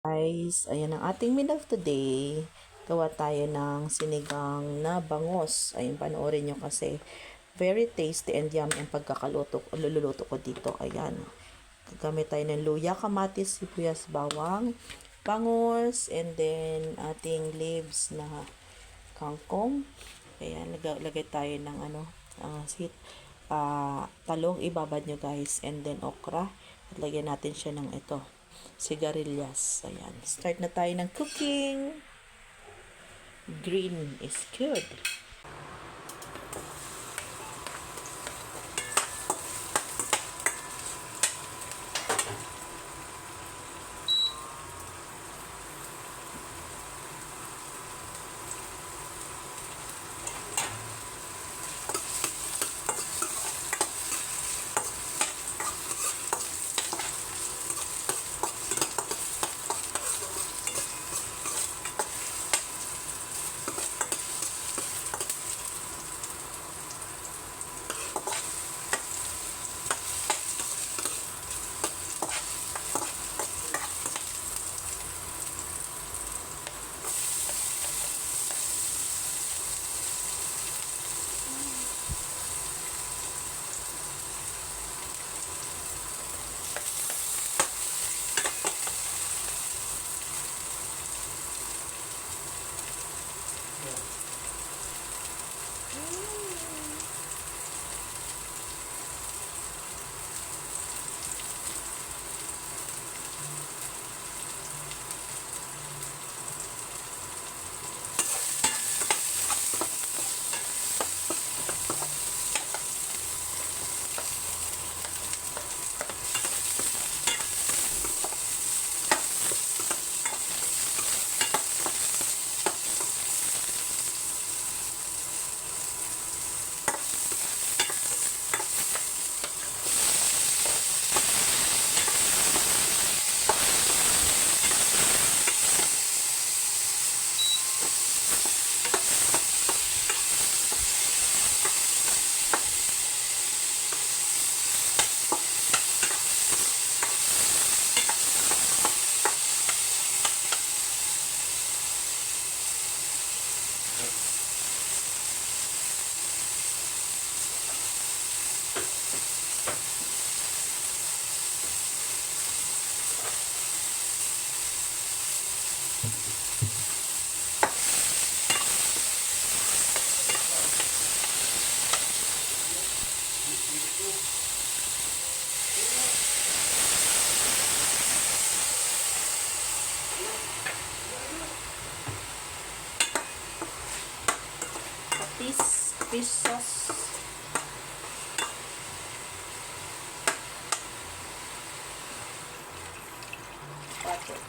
Guys, ayan ang ating meal of today. Gawa tayo ng sinigang na bangus. Ayun, panoorin nyo kasi very tasty and yummy ang luluto ko dito. Ayan. Gagamit tayo ng luya, kamatis, sibuyas, bawang, bangus, and then ating leaves na kangkong. Ayan, lagay tayo ng talong, ibabad nyo guys, and then okra. At lagyan natin siya ng sigarilyas. Ayan. Start na tayo ng cooking. Green is good. Fish sauce. Butter.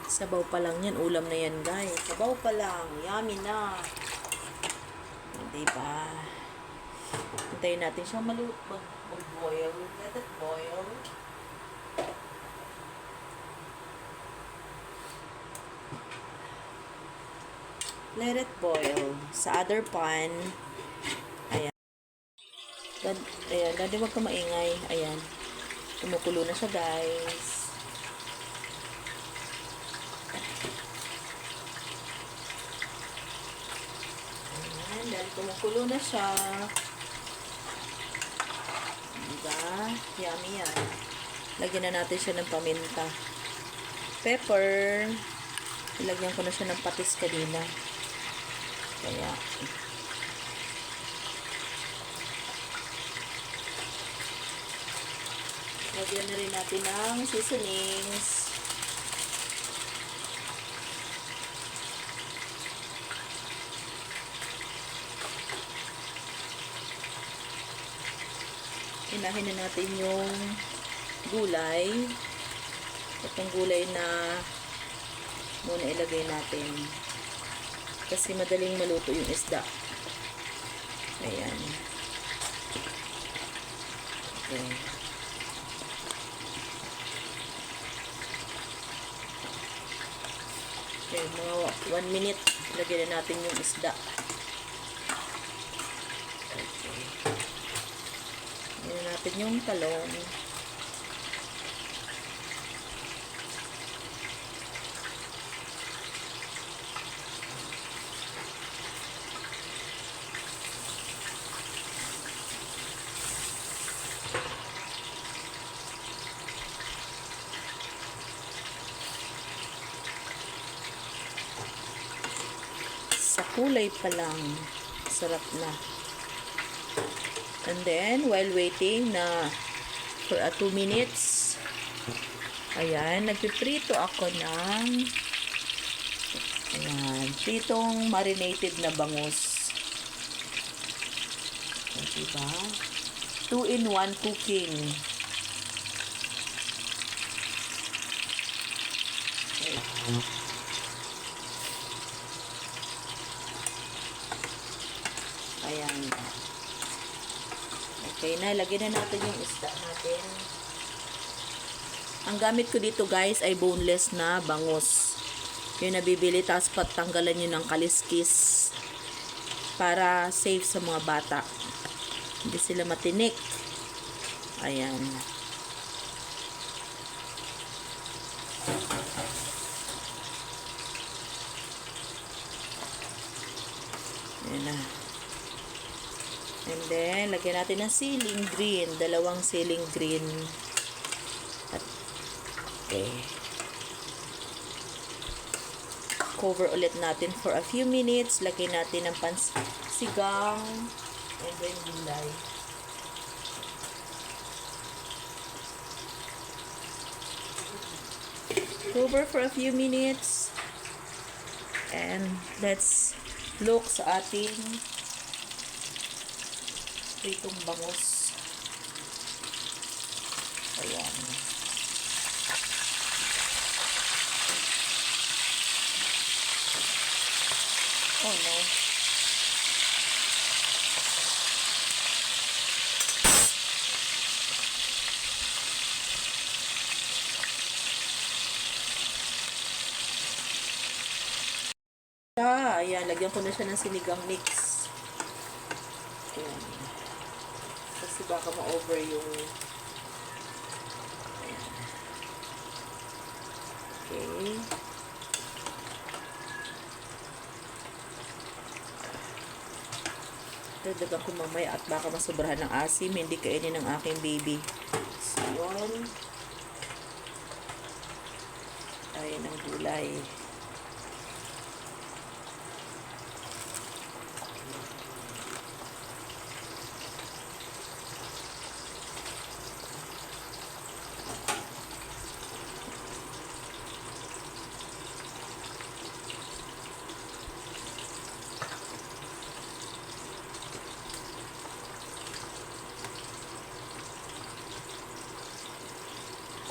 Sabaw pa lang yan. Ulam na yan, guys. Sabaw pa lang. Yummy na. Diba? Hintayin natin siyang mag-boil. Let it boil. Let it boil. Sa other pan. Ayan. Ayan. Dati wag ka maingay. Ayan. Kumukulo na siya, guys. Dahil kumukulo na siya. Diba? Yummy yan. Lagyan na natin siya ng paminta. Pepper. Ilagyan ko na siya ng patis kanina. Kaya. Lagyan na rin natin ng seasonings. Inahin na natin yung gulay. Itong gulay na muna ilagay natin. Kasi madaling maluto yung isda. Ayan. Okay. Okay, mga 1 minute. Lagyan na natin yung isda. Okay. Lagyan natin yung talong. Sa kulay pa lang, sarap na. And then, while waiting na for 2 minutes, ayan, nagpiprito ako ng ayan, pritong marinated na bangus. Diba? 2-in-1 cooking. Ayan. Okay na, lagyan na natin yung isda natin. Ang gamit ko dito guys ay boneless na bangus. Yung nabibili, tapos patanggalan nyo ng kaliskis para safe sa mga bata. Hindi sila matinik. Ayan. Ayan na. And then, lagyan natin ng ceiling green. 2 ceiling green. Okay. Cover ulit natin for a few minutes. Lagyan natin ng pansigang. And then, gulay. Cover for a few minutes. And let's look sa ating pritong bangus. Ayan. Oh no. Ayan, lagyan ko na siya ng sinigang mix. Ayan. Kasi baka ma-over yung ayan. Okay. Dagdagan ko mamaya at baka masobrahan ng asim, hindi kainin ng aking baby. So, yun. Ayan ang gulay.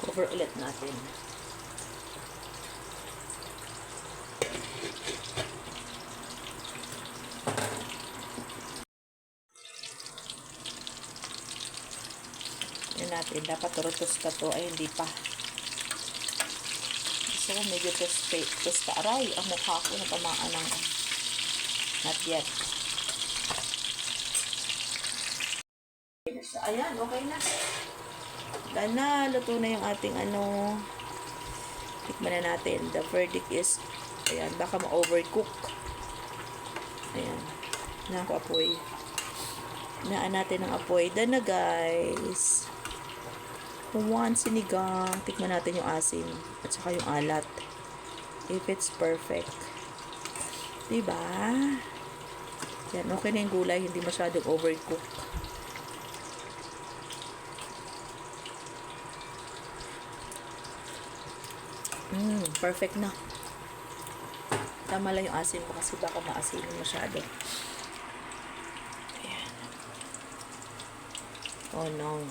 Cover ulit natin. Yan natin. Dapat turutos ka to. Ay, hindi pa. Gusto ko medyo tosta. Aray, ang mukha ko natamaan ng not yet. Ayan, okay na. Na, luto na yung ating ano. Tikman na natin. The verdict is, ayan, baka ma-overcook. Ayan. Naku, apoy. Naan natin ang apoy. Done na, guys. One sinigang. Tikman natin yung asin. At saka yung alat. If it's perfect. Diba? Yan, okay na yung gulay. Hindi masyadong overcook. Perfect na. Tama lang yung asin mo kasi baka maasin masyado. Ayan. Oh no.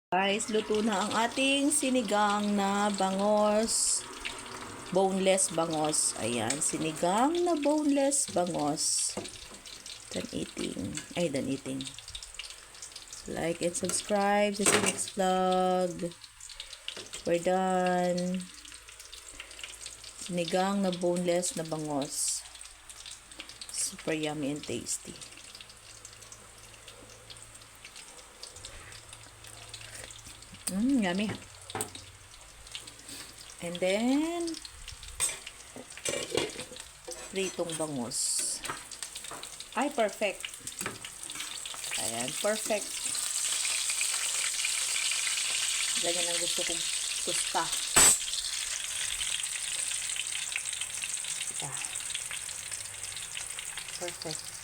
Guys, luto na ang ating sinigang na bangos. Boneless bangos. Ayan, sinigang na boneless bangos. Done eating. Ay, done eating. Like and subscribe to the next vlog. We're done. Sinigang na boneless na bangos. Super yummy and tasty. Yummy. And then, pritong bangus. Ay, perfect. Ayan, perfect. Ganyan ang gusto kong tusta. Yeah. Perfect.